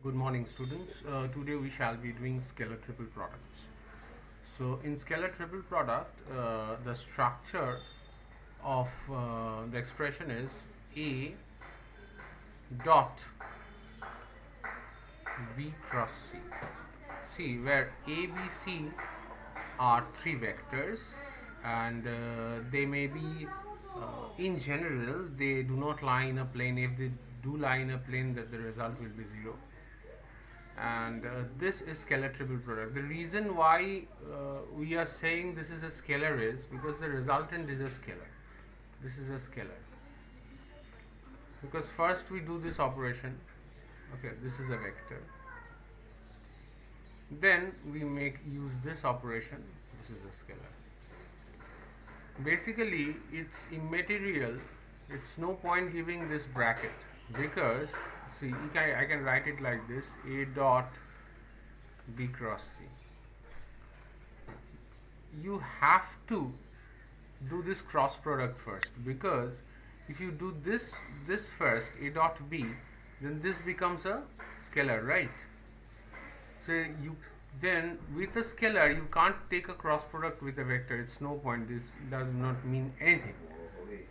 Good morning, students. Today we shall be doing scalar triple products. So in scalar triple product, the structure of the expression is A dot B cross C. See, where A, B, C are three vectors, and they may be, in general, they do not lie in a plane. If they do lie in a plane, that the result will be 0. And this is scalar triple product. The reason why we are saying this is a scalar is because the resultant is a scalar. This is a scalar because first we do this operation. Okay, this is a vector, then we make use this operation. This is a scalar. Basically it's immaterial. It's no point giving this bracket because see, I can write it like this: A dot B cross C. You have to do this cross product first, because if you do this first, A dot B, then this becomes a scalar, right? So you then with a scalar you can't take a cross product with a vector. It's no point. This does not mean anything.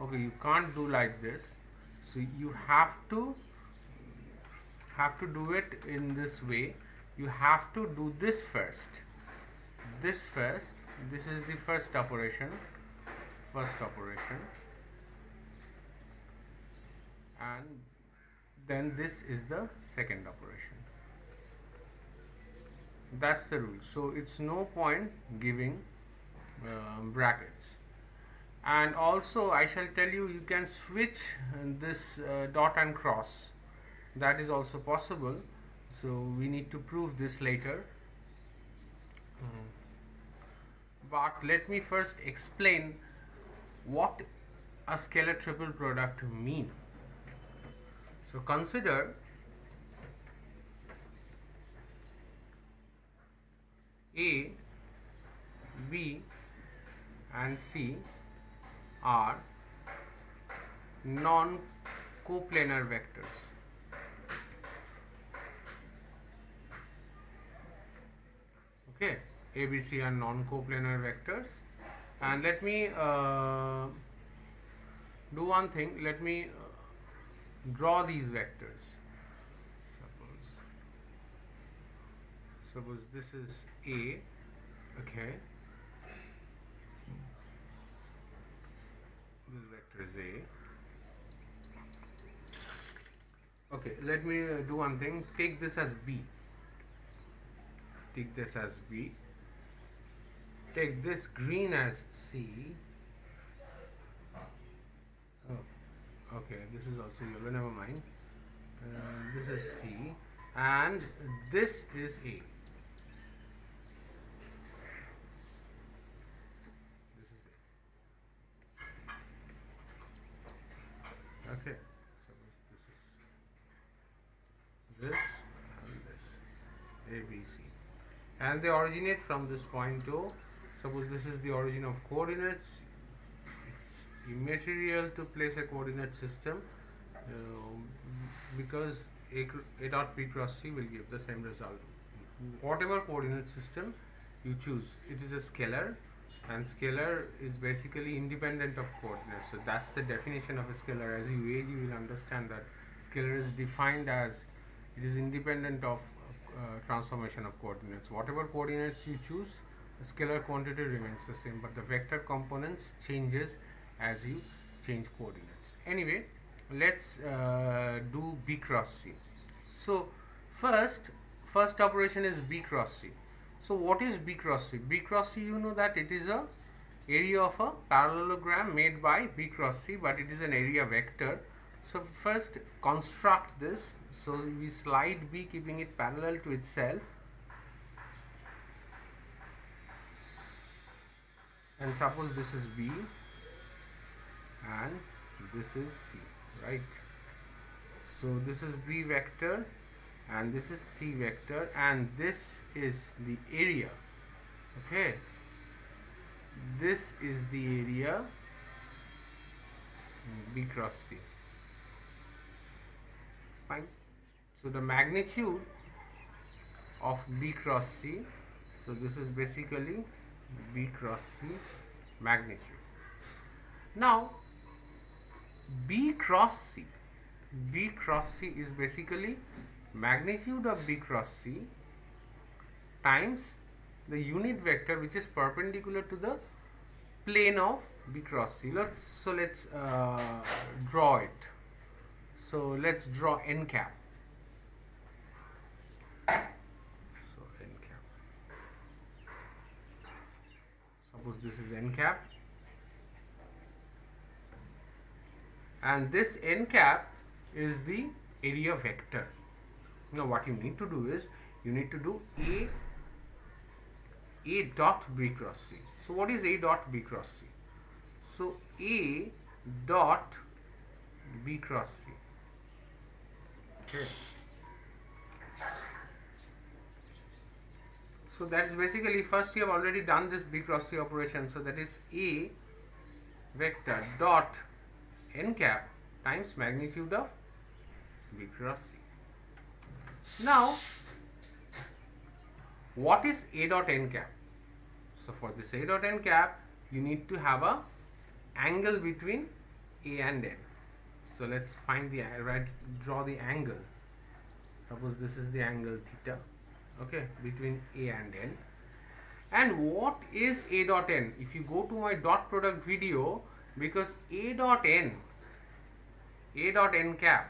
Okay, you can't do like this. So you have to do it in this way. You have to do this first. This first. This is the first operation. And then this is the second operation. That's the rule. So it's no point giving brackets. And also I shall tell you, you can switch this dot and cross. That is also possible. So we need to prove this later. But let me first explain what a scalar triple product mean. So consider A, B and C are non-coplanar vectors. Okay, A, B, C are non-coplanar vectors. And let me do one thing. Let me draw these vectors. Suppose this is A. Okay, this vector is A. Okay, let me do one thing. Take this as B. Take this as B. Take this green as C. Oh, okay, this is also yellow, never mind. This is C, and this is A. This is A. Okay, suppose this is this and this, A, B, C, and they originate from this point O. Suppose this is the origin of coordinates. It's immaterial to place a coordinate system because A dot B cross C will give the same result. Whatever coordinate system you choose, it is a scalar, and scalar is basically independent of coordinates. So that's the definition of a scalar. As you age, you will understand that scalar is defined as it is independent of transformation of coordinates. Whatever coordinates you choose, the scalar quantity remains the same, but the vector components changes as you change coordinates. Anyway, let's do B cross C. So first operation is B cross C. So what is B cross C? B cross C, you know that it is a area of a parallelogram made by B cross C, but it is an area vector. So first construct this. So we slide B keeping it parallel to itself, and suppose this is B and this is C, right? So this is B vector and this is C vector, and this is the area. Okay, this is the area B cross C. Fine. So the magnitude of B cross C. So this is basically B cross C magnitude. Now B cross C, B cross C is basically magnitude of B cross C times the unit vector which is perpendicular to the plane of B cross C. Let's draw it. So let's draw n cap. So n cap. Suppose this is n cap, and this n cap is the area vector. Now what you need to do is you need to do A dot B cross C. So what is A dot B cross C? So A dot B cross C. Okay. So that's basically, first you have already done this B cross C operation. So that is A vector dot n cap times magnitude of B cross C. Now what is A dot n cap? So for this A dot n cap, you need to have a angle between A and N. So let's find the draw the angle. Suppose this is the angle theta, okay, between A and N. And what is A dot n? If you go to my dot product video, because A dot n cap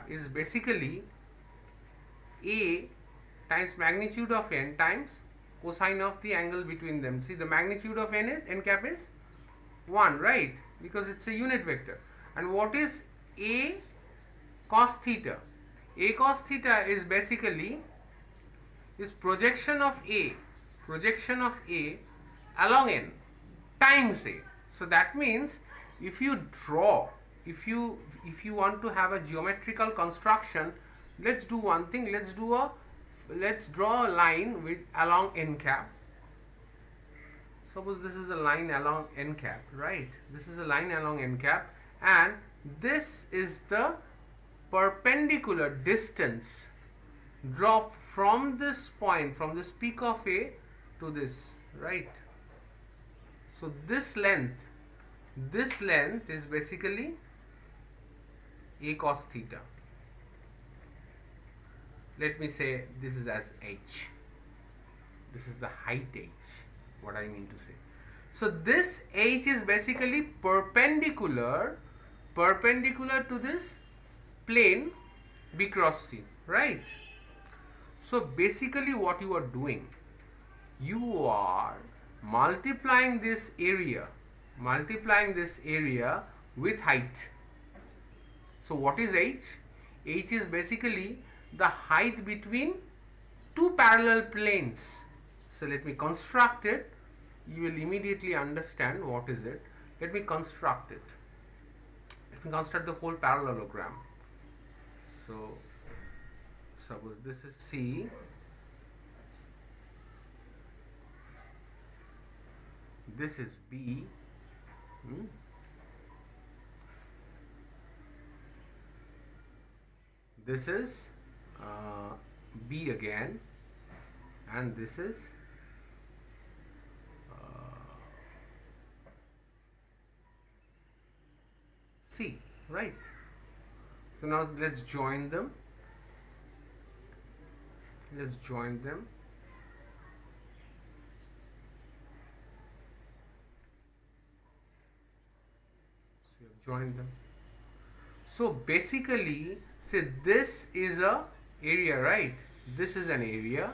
is basically A times magnitude of n times cosine of the angle between them. See, the magnitude of n cap is 1, right? Because it's a unit vector. And what is A cos theta? A cos theta is basically projection of A along n times A. So that means if you want to have a geometrical construction, let's do one thing. Let's draw a line along n cap. Suppose this is a line along n cap, right? This is a line along n cap, and this is the perpendicular distance. Draw from this point, from this peak of A to this, right? So this length is basically A cos theta. Let me say this is as h. This is the height h, what I mean to say. So this h is basically perpendicular to this plane B cross C, right? So basically what you are doing, you are multiplying this area with height. So what is h? H is basically the height between two parallel planes. So let me construct it. You will immediately understand what is it. Let me construct it. Let me construct the whole parallelogram. So suppose this is C. This is B. This is B again, and this is C, right? So now let's join them. So you have joined them. So basically, say this is a area, right? This is an area,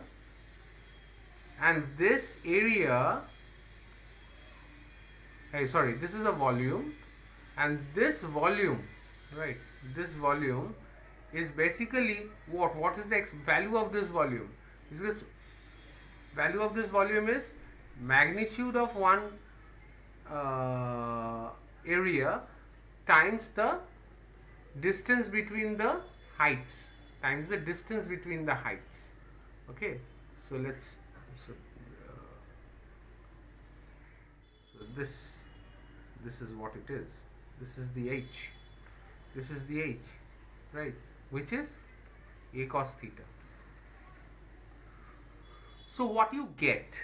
and this area, this is a volume, and this volume, right? This volume is basically what is the value of this volume? Because value of this volume is magnitude of one area times the distance between the heights, okay? So let's this is what it is. This is the h, right, which is A cos theta. So what you get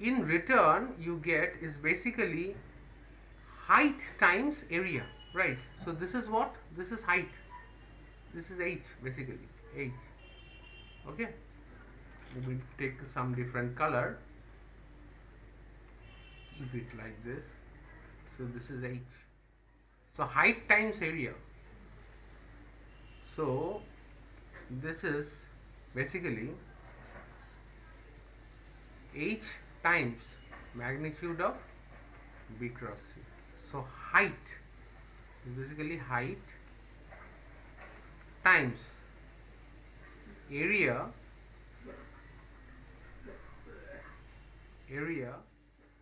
in return, you get is basically height times area, right? So this is what? This is height. This is h basically. H. Okay. We will take some different color. Keep it like this. So this is h. So height times area. So this is basically h times magnitude of b cross c. So height is basically height times area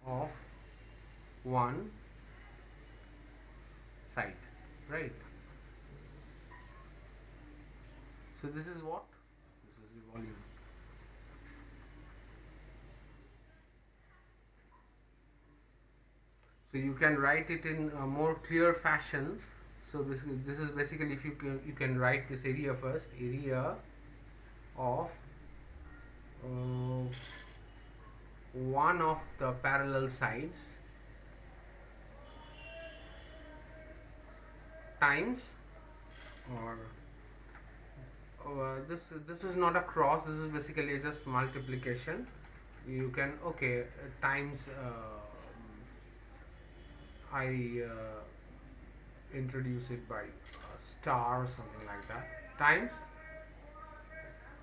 of one side, right? So this is what? This is the volume. So you can write it in a more clear fashion. So this is basically, if you can write this area first, area of one of the parallel sides times, or this is not a cross, this is basically just multiplication. You can, okay, times I introduce it by a star or something like that, times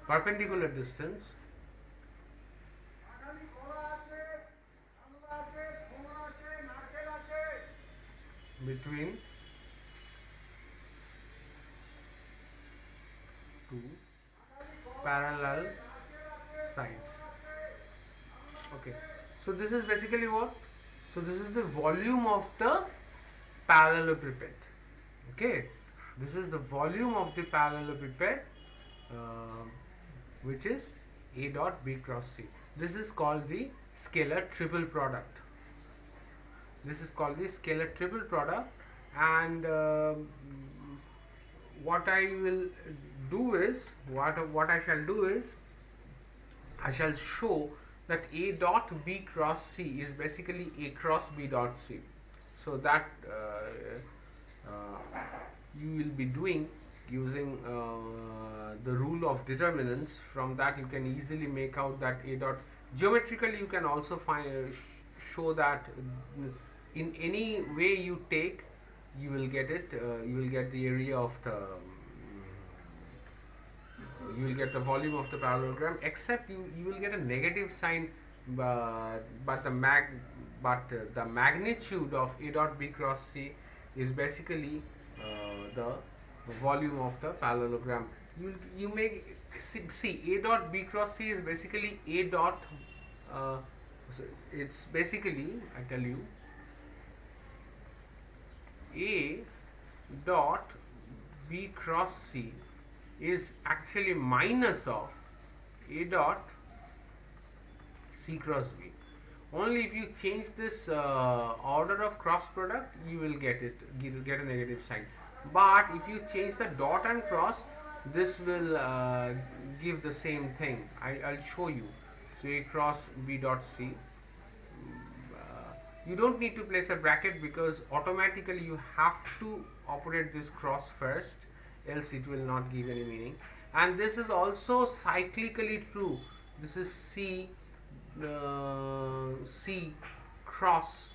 perpendicular distance between two parallel sides. Okay, so this is basically what? So this is the volume of the parallelepiped. Okay, this is the volume of the parallelepiped, which is A dot B cross C. This is called the scalar triple product. This is called the scalar triple product, and what I will do is, what I shall do is, I shall show that A dot B cross C is basically A cross B dot C. So that you will be doing using the rule of determinants. From that you can easily make out that A dot. Geometrically you can also find show that in any way you take, you will get it. You will get the area of the. You will get the volume of the parallelogram, except you will get a negative sign, but the magnitude of A dot B cross C is basically the volume of the parallelogram. You make see A dot B cross C is basically A dot. So it's basically, I tell you, A dot B cross C is actually minus of A dot C cross B. Only if you change this order of cross product, you will get a negative sign. But if you change the dot and cross, this will give the same thing. I'll show you. So A cross B dot C. You don't need to place a bracket, because automatically you have to operate this cross first, else it will not give any meaning. And this is also cyclically true. This is C cross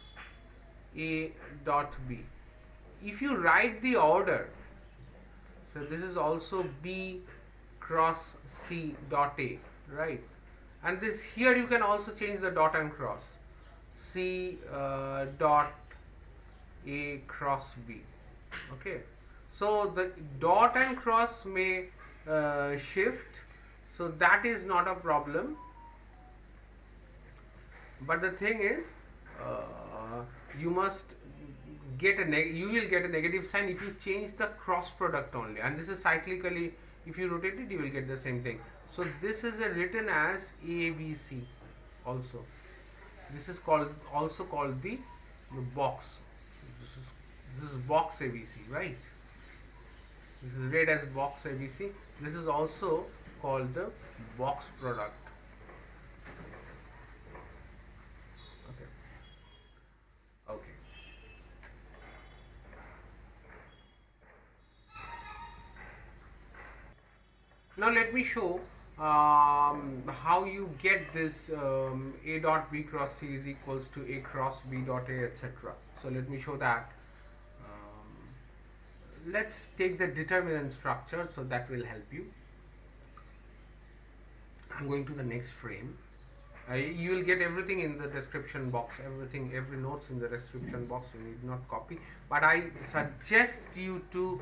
A dot B. If you write the order, so this is also B cross C dot A, right? And this here you can also change the dot and cross. C dot A cross B. Okay, so the dot and cross may shift, so that is not a problem. But the thing is, you must get you will get a negative sign if you change the cross product only, and this is cyclically. If you rotate it, you will get the same thing. So this is written as ABC also. This is also called the box. This is box ABC, right? This is read as box ABC. This is also called the box product. Okay. Okay. Now let me show how you get this A dot B cross C is equals to A cross B dot A, etc. So let me show that. Let's take the determinant structure, so that will help you. I'm going to the next frame. You will get everything in the description box, every notes in the description box. You need not copy, but I suggest you to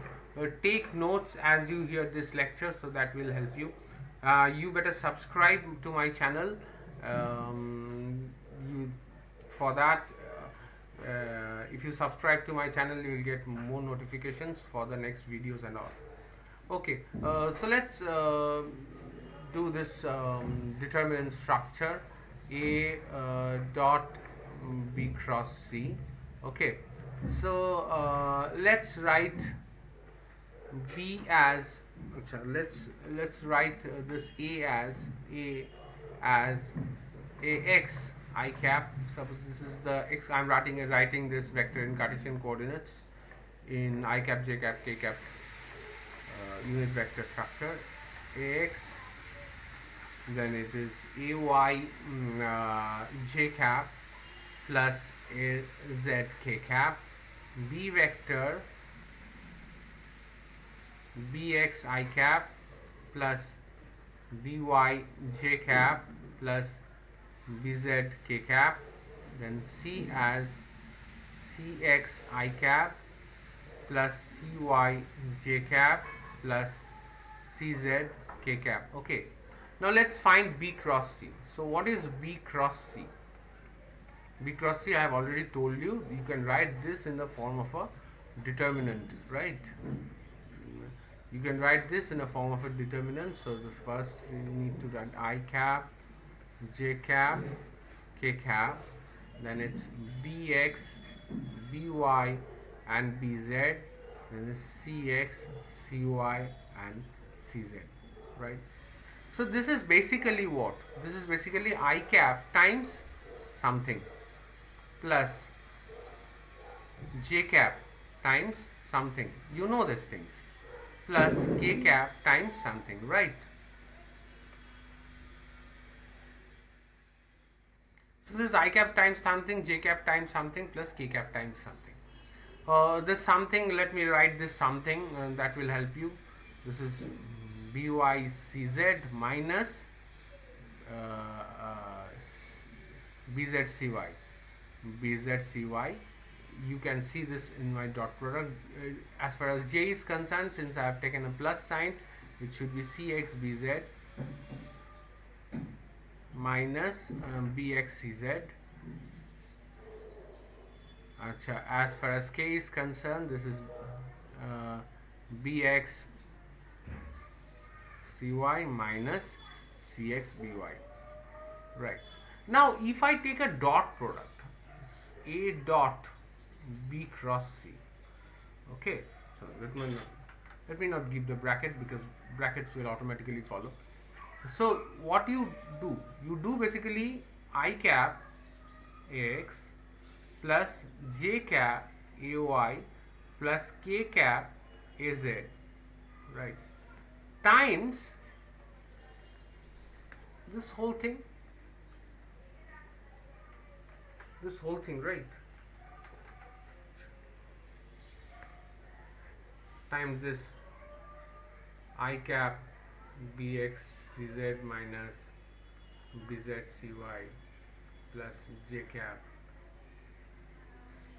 take notes as you hear this lecture, so that will help you. You better subscribe to my channel. You for that if you subscribe to my channel, you will get more notifications for the next videos and all. Okay, so let's do this determinant structure A dot B cross C. Okay, so let's write B as let's write this A as Ax I cap. Suppose this is the x. I'm writing this vector in Cartesian coordinates in I cap, j cap, k cap unit vector structure. Ax, then it is ay j cap plus az k cap. B vector bx I cap plus by j cap plus bz k cap. Then C as cx I cap plus cy j cap plus cz k cap. Okay, now let's find B cross C. So what is B cross C? B cross C, I have already told you. You can write this in the form of a determinant, right? You can write this in a form of a determinant. So the first you need to write I cap, j cap, k cap. Then it's bx, by and bz. Then it's cx, cy and cz, right? So this is basically what? This is basically I cap times something plus j cap times something. You know these things. Plus k cap times something, right? So this is I cap times something, j cap times something plus k cap times something. This something, let me write this something that will help you. This is bycz minus bzcy. bzcy. You can see this in my dot product. As far as j is concerned, since I have taken a plus sign, it should be cxbz minus bxcz. As far as k is concerned, this is bx cy minus cxby. Right. Now, if I take a dot product, A dot B cross C. Okay. So let me not give the bracket, because brackets will automatically follow. So what you do basically I cap Ax plus j cap Ay plus k cap Az, right, times this whole thing, right, times this I cap bxcz minus bzcy plus j cap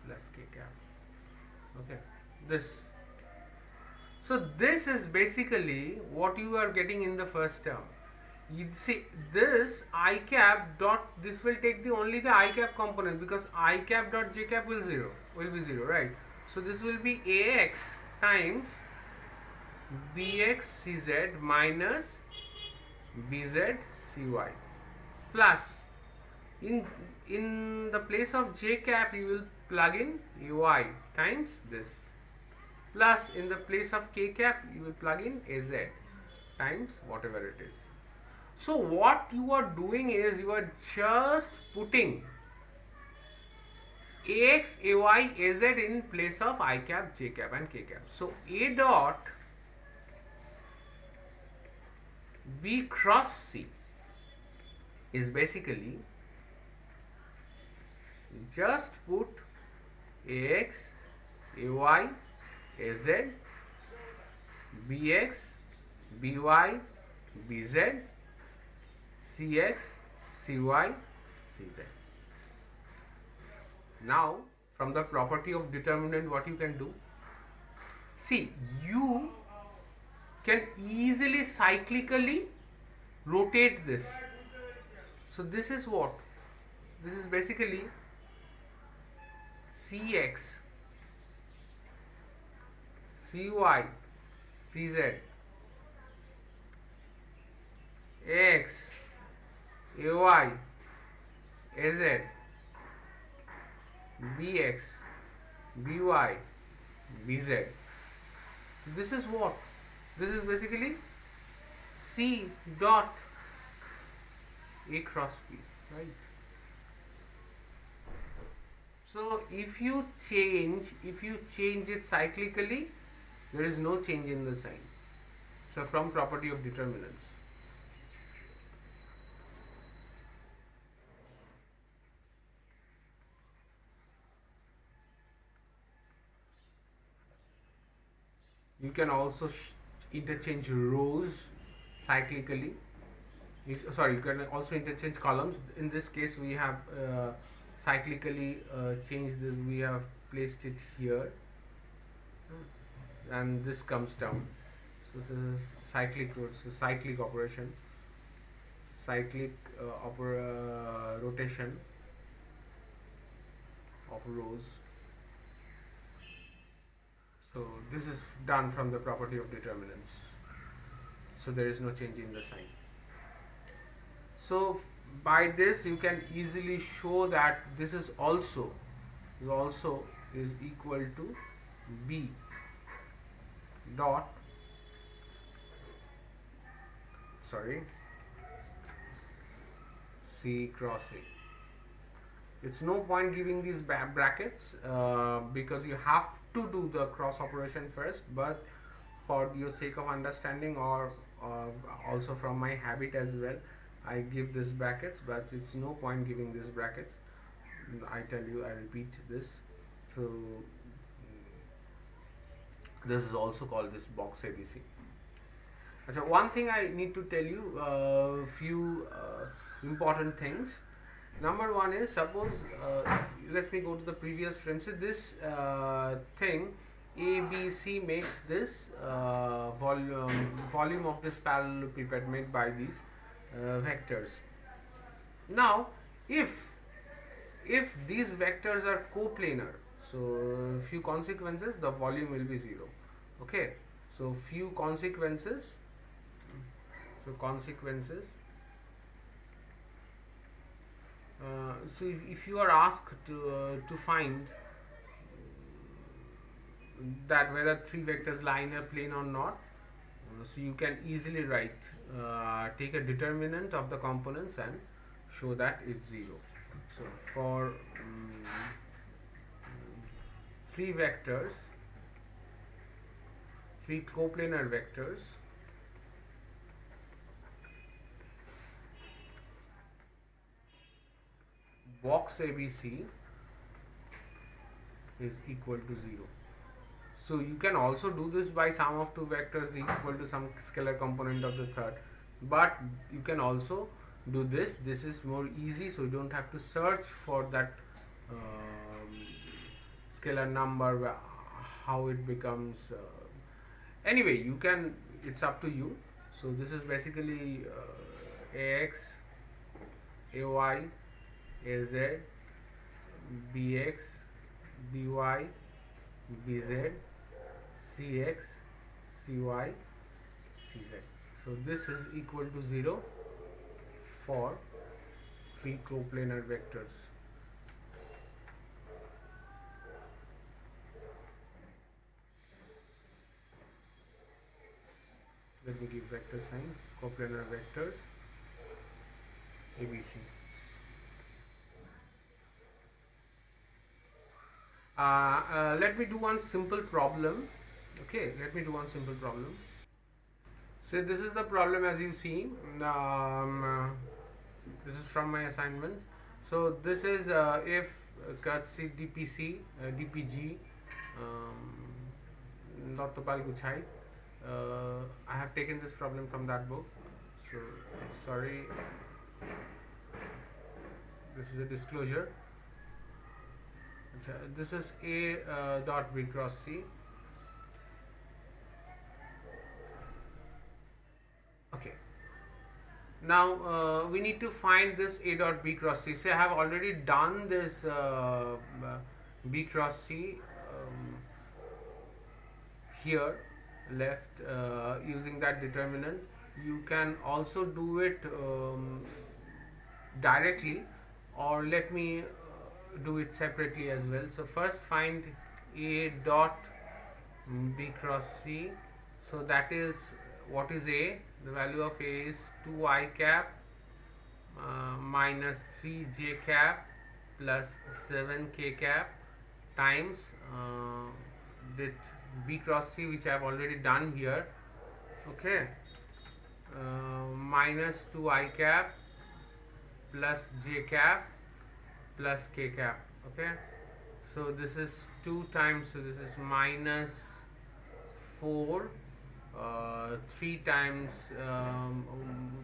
plus k cap. Okay, this. So this is basically what you are getting in the first term. You see this I cap dot, this will take only the I cap component, because I cap dot j cap will be zero, right? So this will be Ax times bxcz minus bzcy plus in the place of j cap you will plug in uy times this, plus in the place of k cap you will plug in az. times whatever it is. So what you are doing is you are just putting ax, ay, az in place of I cap, j cap and k cap. So a dot b cross c is basically just put ax, ay, az, bx, by, bz, cx, cy, cz. Now from the property of determinant, what you can do, see, you can easily cyclically rotate this. So this is what? This is basically cx, cy, cz, x, ay, az, bx, by, bz. This is what? This is basically c dot a cross b, right? So if you change it cyclically, there is no change in the sign. So from property of determinants. You can also interchange rows cyclically. You can also interchange columns. In this case, we have cyclically changed this. We have placed it here, and this comes down. So this is cyclic cyclic operation, cyclic rotation of rows. So this is done from the property of determinants. So there is no change in the sign. So by this you can easily show that this is also is equal to b dot c cross a. It's no point giving these brackets because you have to do the cross operation first, but for your sake of understanding or also from my habit as well, I give this brackets, but it's no point giving these brackets. I tell you, I repeat this. So this is also called this box ABC. So one thing I need to tell you, few important things. Number one is, suppose let me go to the previous frame. So this thing ABC makes this volume of this parallelepiped made by these vectors. Now if these vectors are coplanar, so few consequences, the volume will be 0. Okay, so few consequences. So if you are asked to find that whether three vectors lie in a plane or not, so you can easily write, take a determinant of the components and show that it's 0. So for three coplanar vectors, box ABC is equal to 0. So you can also do this by sum of two vectors equal to some scalar component of the third, but you can also do this. This is more easy, so you don't have to search for that scalar number, how it becomes. Anyway, you can, it's up to you. So this is basically ax, ay, az, bx, by, bz, cx, cy, cz. So this is equal to 0 for three coplanar vectors. Let me give vector signs, coplanar vectors ABC. Let me do one simple problem. Okay, let me do one simple problem. So this is the problem as you see. This is from my assignment. So this is if courtesy DPC, DPG, Dr. Pal Guchai. I have taken this problem from that book. So sorry, this is a disclosure. This is A dot B cross C. Okay. Now we need to find this A dot B cross C. So I have already done this B cross C here left using that determinant. You can also do it directly, or let me do it separately as well. So first find A dot B cross C. So that is, what is A? The value of A is 2I cap minus 3J cap plus 7K cap times that B cross C, which I have already done here. Okay, minus 2I cap plus J cap plus K cap. Okay, so this is 2 times, so this is minus 4, 3 times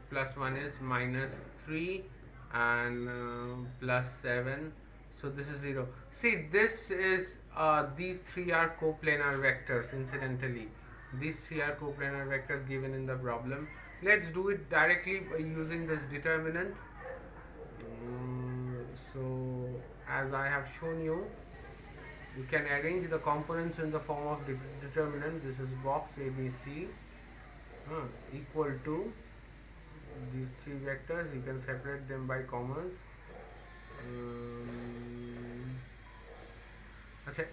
plus 1 is minus 3, and plus 7, so this is 0. See, this is these three are coplanar vectors. Incidentally, these three are coplanar vectors given in the problem. Let's do it directly by using this determinant. So as I have shown you, you can arrange the components in the form of determinant. This is box ABC equal to these three vectors. You can separate them by commas.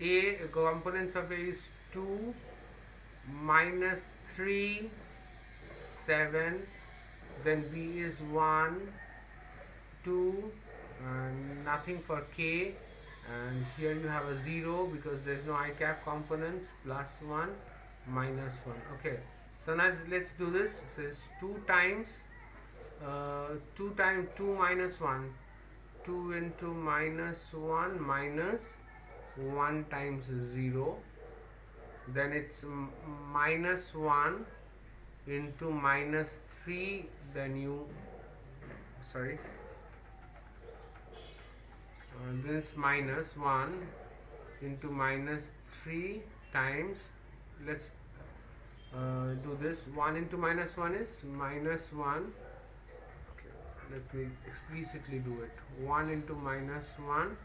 A components of A is 2, minus 3, 7, then B is 1, 2, nothing for K, and here you have a 0 because there is no I cap components, plus 1, minus 1. Okay, so now let's do this. So it's 2 times 2 times 2 minus 1, 2 into minus 1 minus 1 times 0, then it's minus 1 into minus 3, then you this minus 1 into minus 3 times, let's do this. 1 into minus 1 is minus 1. Okay, let me explicitly do it. 1 into minus 1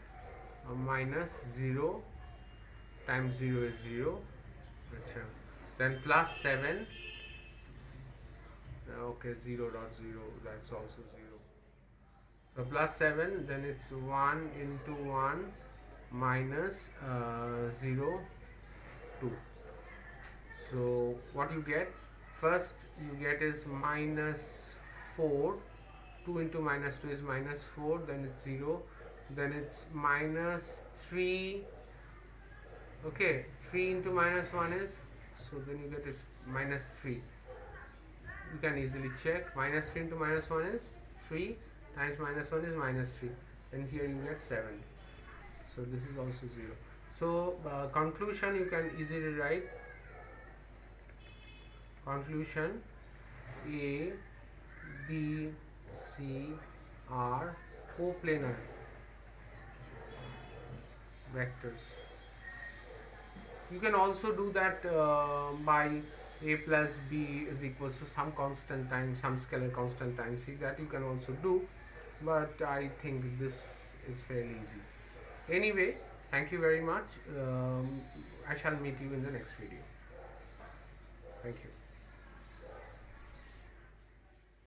minus 0 times 0 is 0. Then plus 7. Okay, 0 dot 0, that's also 0. So plus 7, then it's 1 into 1 minus 0, 2. So what you get? First you get is minus 4. 2 into minus 2 is minus 4, then it's 0. Then it's minus 3. Okay, 3 into minus 1 is, so then you get is minus 3. You can easily check. Minus 3 into minus 1 is 3, times minus 1 is minus 3, and here you get 7. So this is also 0. So conclusion, you can easily write conclusion: A, B, C are coplanar vectors. You can also do that by A plus B is equals to some constant times some scalar constant times. See, that you can also do, but I think this is fairly easy. Anyway, thank you very much. I shall meet you in the next video. Thank you.